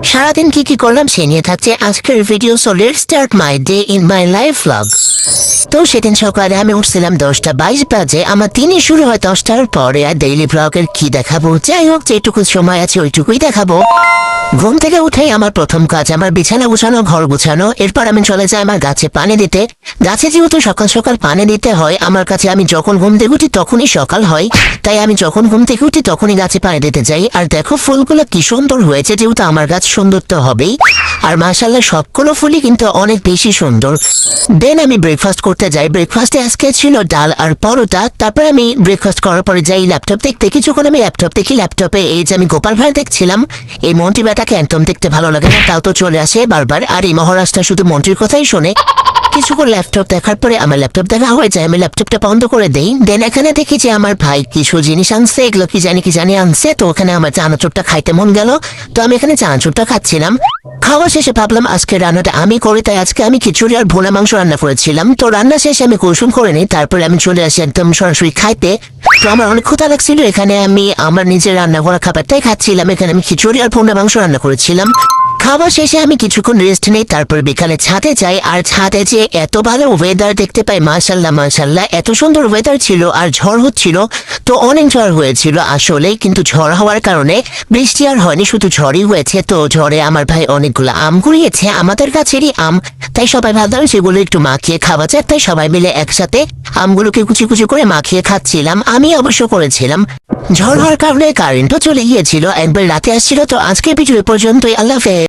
সারাদিন কি করলাম সে নিয়ে থাকছে আজকের video. So let's start my day in my life vlog. তো সেদিন সকালে আমি উঠছিলাম 10:22 বাজে। আমার দিনই শুরু হয় 10টার পরে। আর ডেইলি ব্লগের কি দেখাবো, যাই হোক যেটুকু সময় আছে ওইটুকুই দেখাবো। ঘুম থেকে উঠেই আমার প্রথম কাজ আমার বিছানা গুছানো, ঘর গুছানো। এরপর আমি চলে যাই আমার গাছে পানি দিতে। গাছে যেহেতু সকাল সকাল পানি দিতে হয়, আমার কাছে আমি যখন ঘুম থেকে উঠি তখনই সকাল হয়, তাই আমি যখন ঘুম থেকে উঠি তখনই গাছে পানি দিতে যাই। আর দেখো ফুলগুলো কি সুন্দর হয়েছে, যেহেতু আমার গাছ সুন্দর তো হবেই। আর মাশাআল্লাহ সবগুলো ফুলই কিন্তু অনেক বেশি সুন্দর। দেন আমি ব্রেকফাস্ট করতে যাই। ব্রেকফাস্টে আজকে ছিল ডাল আর পরোটা। তারপর আমি ব্রেকফাস্ট করার পরে যাই ল্যাপটপ দেখতে। কিছুক্ষণ আমি ল্যাপটপ দেখি। ল্যাপটপে এই যে আমি গোপাল ভাঁড় দেখছিলাম, এই মন্ত্রী বেটাকে একদম দেখতে ভালো লাগে না, তাও তো চলে আসে বারবার। আর এই মহারাষ্ট্র শুধু মন্ত্রীর কথাই শোনে। কিছুক্ষণ ল্যাপটপ দেখার পরে আমার ল্যাপটপ দেখা হয়ে যায়, আমি ল্যাপটপটা বন্ধ করে দেই। দেন এখানে দেখি যে আমার ভাই কিছু জিনিস আনছে, এগুলো কি জানি আনছে। তো ওখানে আমার চানাচুরটা খাইতে মন গেল, তো আমি এখানে চানাচুরটা খাচ্ছিলাম। খাওয়া শেষে ভাবলাম আজকে রান্নাটা আমি করি, তাই আজকে আমি খিচুড়ি আর ভোলা মাংস রান্না করেছিলাম। তো রান্না শেষে আমি কৌশল করে নিই, তারপরে আমি চলে আসি একদম সরাসরি খাইতে। তো আমার অনেক ক্ষুধা লাগছিল, এখানে আমি আমার নিজের রান্না করা খাবারটাই খাচ্ছিলাম। এখানে আমি খিচুড়ি আর ভোলা মাংস রান্না করেছিলাম। খাওয়া শেষে আমি কিছুক্ষণ রেস্ট নেই, তারপর বিকালে ছাদে যাই। আর ছাদে যে এত ভালো ওয়েদার দেখতে পাই, মাশাল্লাহ মাশাল্লাহ, এত সুন্দর ওয়েদার ছিল। আর ঝড় হচ্ছিল, তো অনেক ঝড় হয়েছিল আসলে। কিন্তু ঝড় হওয়ার কারণে বৃষ্টি আর হয়নি, শুধু ঝড়ই হয়েছে। তো ঝড়ে আমার ভাই অনেকগুলো আম কুড়িয়েছে, আমাদের গাছেরই আম। তাই সবাই ভাবলাম সেগুলো একটু মাখিয়ে খাওয়া যায়, তাই সবাই মিলে একসাথে আমগুলোকে কুচি কুচি করে মাখিয়ে খাচ্ছিলাম। আমি অবশ্য করেছিলাম। ঝড় হওয়ার কারণে কারেন্টও চলে গিয়েছিল, একবার রাতে আসছিল। তো আজকের ভিডিও পর্যন্তই, আল্লাহ হাফেজ।